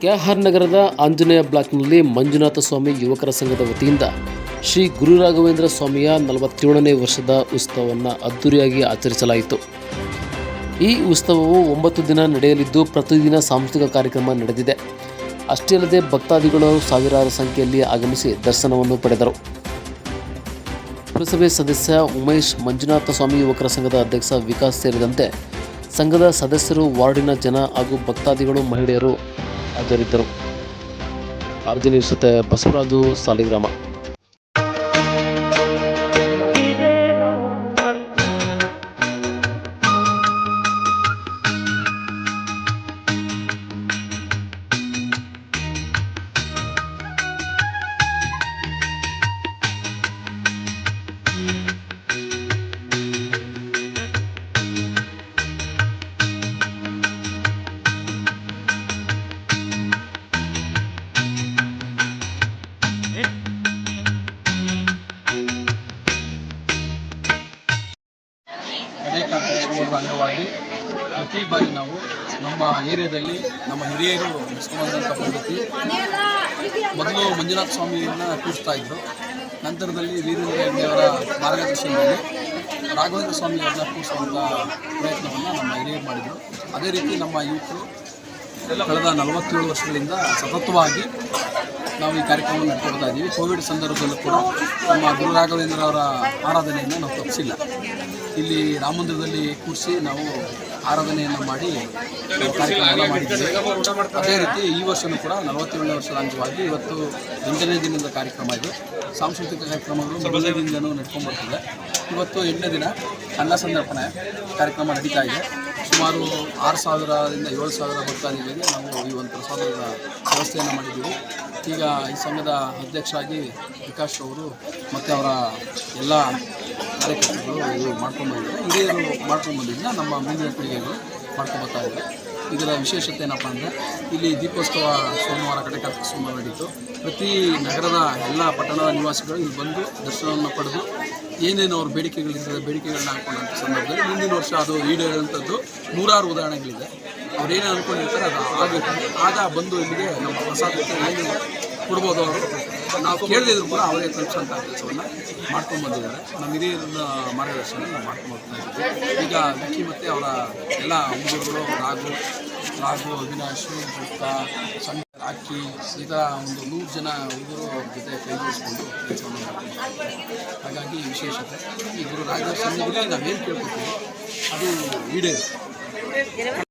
K R ನಗರದ ಆಂಜನೇಯ ಬ್ಲಾಕ್ನಲ್ಲಿ ಮಂಜುನಾಥ ಸ್ವಾಮಿ ಯುವಕರ ಸಂಘದ ವತಿಯಿಂದ ಶ್ರೀ ಗುರು ರಾಘವೇಂದ್ರ ಸ್ವಾಮಿಯ 47ನೇ ವರ್ಷದ ಉತ್ಸವವನ್ನು ಅದ್ದೂರಿಯಾಗಿ ಆಚರಿಸಲಾಯಿತು. ಈ ಉತ್ಸವವು 9 ದಿನ ನಡೆಯಲಿದ್ದು ಪ್ರತಿದಿನ ಸಾಂಸ್ಕೃತಿಕ ಕಾರ್ಯಕ್ರಮ ನಡೆದಿದೆ. ಅಷ್ಟೇ ಅಲ್ಲದೆ ಭಕ್ತಾದಿಗಳು ಸಾವಿರಾರು ಸಂಖ್ಯೆಯಲ್ಲಿ ಆಗಮಿಸಿ ದರ್ಶನವನ್ನು ಪಡೆದರು. ಪುರಸಭೆ ಸದಸ್ಯ ಉಮೇಶ್, ಮಂಜುನಾಥ ಸ್ವಾಮಿ ಯುವಕರ ಸಂಘದ ಅಧ್ಯಕ್ಷ ವಿಕಾಸ್ ಸೇರಿದಂತೆ ಸಂಘದ ಸದಸ್ಯರು, ವಾರ್ಡಿನ ಜನ ಹಾಗೂ ಭಕ್ತಾದಿಗಳು, ಮಹಿಳೆಯರು ಹಾಜರಿದ್ದರು. ಆರ್ಜಿ ನ್ಯೂಸ್ ಜೊತೆ ಬಸವರಾಜು, ಸಾಲಿಗ್ರಾಮ. ಅಂಗವಾಗಿ ಪ್ರತಿ ಬಾರಿ ನಾವು ನಮ್ಮ ಏರಿಯಾದಲ್ಲಿ ನಮ್ಮ ಹಿರಿಯರು ನಡೆಸ್ಕೊಂಡಂಥ ಪದ್ಧತಿ, ಮೊದಲು ಮಂಜುನಾಥ ಸ್ವಾಮಿಯನ್ನು ಕೂರಿಸ್ತಾ ಇದ್ದರು. ನಂತರದಲ್ಲಿ ವೀರೇಂದ್ರ ಹೆಗ್ಡೆಯವರ ಮಾರ್ಗದರ್ಶನದಲ್ಲಿ ರಾಘವೇಂದ್ರ ಸ್ವಾಮಿಯವರನ್ನ ಕೂರಿಸುವಂಥ ಪ್ರಯತ್ನವನ್ನು ನಮ್ಮ ಹಿರಿಯರು ಮಾಡಿದರು. ಅದೇ ರೀತಿ ನಮ್ಮ ಯುವಕರು ಕಳೆದ 47 ವರ್ಷಗಳಿಂದ ಸತತವಾಗಿ ನಾವು ಈ ಕಾರ್ಯಕ್ರಮವನ್ನು ನಡೆಸ್ಕೊಳ್ತಾ ಇದ್ದೀವಿ. ಕೋವಿಡ್ ಸಂದರ್ಭದಲ್ಲೂ ಕೂಡ ನಮ್ಮ ಗುರು ರಾಘವೇಂದ್ರ ಅವರ ಆರಾಧನೆಯನ್ನು ನಾವು ತಪ್ಪಿಸಿಲ್ಲ. ಇಲ್ಲಿ ರಾಮ ಮಂದಿರದಲ್ಲಿ ಕೂರಿಸಿ ನಾವು ಆರಾಧನೆಯನ್ನು ಮಾಡಿ ಕಾರ್ಯಕ್ರಮವನ್ನು ಮಾಡಿದ್ದೀವಿ. ಅದೇ ರೀತಿ ಈ ವರ್ಷವೂ ಕೂಡ 47ನೇ ವರ್ಷದ ಅಂಗವಾಗಿ ಇವತ್ತು 8ನೇ ದಿನದ ಕಾರ್ಯಕ್ರಮ ಇದೆ. ಸಾಂಸ್ಕೃತಿಕ ಕಾರ್ಯಕ್ರಮಗಳು ಮೊದಲನೇ ದಿನವೂ ನಡ್ಕೊಂಡ್ಬರ್ತಿದೆ. ಇವತ್ತು 8ನೇ ದಿನ ಅನ್ನ ಸಂದರ್ಪಣೆ ಕಾರ್ಯಕ್ರಮ ನಡೀತಾ ಇದೆ. ಸುಮಾರು 6,000ರಿಂದ 7,000 ಭಕ್ತಾದಿಗಳಿಗೆ ನಾವು ಈ ಒಂದು ಪ್ರಸಾದದ ವ್ಯವಸ್ಥೆಯನ್ನು ಮಾಡಿದ್ದೀವಿ. ಈಗ ಈ ಸಂಘದ ಅಧ್ಯಕ್ಷರಾಗಿ ವಿಕಾಸ್ ಅವರು ಮತ್ತು ಅವರ ಎಲ್ಲ ಕಾರ್ಯಕರ್ತರು ಇದು ಮಾಡ್ಕೊಂಡ್ಬಂದಿದ್ದಾರೆ. ಹಿರಿಯರು ಮಾಡ್ಕೊಂಡ್ಬಂದಿದ್ದರಿಂದ ನಮ್ಮ ಮುಂದಿನ ಪೀಳಿಗೆಗಳು ಮಾಡ್ಕೊಂಡ್ಬರ್ತಾ ಇದ್ದಾರೆ. ಇದರ ವಿಶೇಷತೆ ಏನಪ್ಪ ಅಂದರೆ ಇಲ್ಲಿ ದೀಪೋತ್ಸವ ಸೋಮವಾರ ಕಡೆ ಕಾರ್ತಿಕ ಸೋಮವಾರ ನಡೀತು. ಪ್ರತಿ ನಗರದ ಎಲ್ಲ ಪಟ್ಟಣದ ನಿವಾಸಿಗಳು ಇಲ್ಲಿ ಬಂದು ದರ್ಶನವನ್ನು ಪಡೆದು ಏನೇನು ಅವ್ರ ಬೇಡಿಕೆಗಳಿರ್ತದೆ ಬೇಡಿಕೆಗಳನ್ನ ಹಾಕೊಂಡಂಥ ಸಂದರ್ಭದಲ್ಲಿ ಮುಂದಿನ ವರ್ಷ ಅದು ಈಡೇರುವಂಥದ್ದು ನೂರಾರು ಉದಾಹರಣೆಗಳಿದೆ. ಅವ್ರೇನು ಅಂದ್ಕೊಂಡಿರ್ತಾರೆ ಅದು ಆಗುತ್ತೆ. ಆಗ ಬಂದು ಇಲ್ಲಿಗೆ ನಮ್ಮ ಪ್ರಸಾದಕ್ಕೆ ಏನು ಕೊಡ್ಬೋದು ಅವರು ನಾವು ಕೇಳದಿದ್ರು ಕೂಡ ಅವರೇ ತಲುಪಿಸೋಂಥ ಕೆಲಸವನ್ನು ಮಾಡ್ಕೊಂಡ್ಬಂದಿದ್ದಾರೆ. ನಮ್ಮ ಹಿರಿಯರ ಮಾರ್ಗದರ್ಶನ ನಾವು ಮಾಡ್ಕೊಂಡ್ಬರ್ತಾ ಇದ್ದೀವಿ. ಈಗ ವಿಕ್ಕಿ ಮತ್ತು ಅವರ ಎಲ್ಲ ಹುಡುಗರು ರಾಘು, ಅವಿನಾಶ್, ಗುಪ್ತ, ಸಂಘ, ರಾಕಿ ಈ ಥರ ಒಂದು 100 ಜನ ಹುಡುಗರು ಅವ್ರ ಜೊತೆ ಕೈ ಜೋಡಿಸ್ಕೊಂಡು ಕೆಲಸವನ್ನು ಮಾಡ್ತಾರೆ. ಹಾಗಾಗಿ ವಿಶೇಷತೆ ಈ ಗುರು ರಾಘವೇಂದ್ರ ಸನ್ನಿಧಿಯಲ್ಲಿ ನಾವೇನು ಕೇಳ್ಕೊತೀವಿ ಅದು ಈಡೇರು.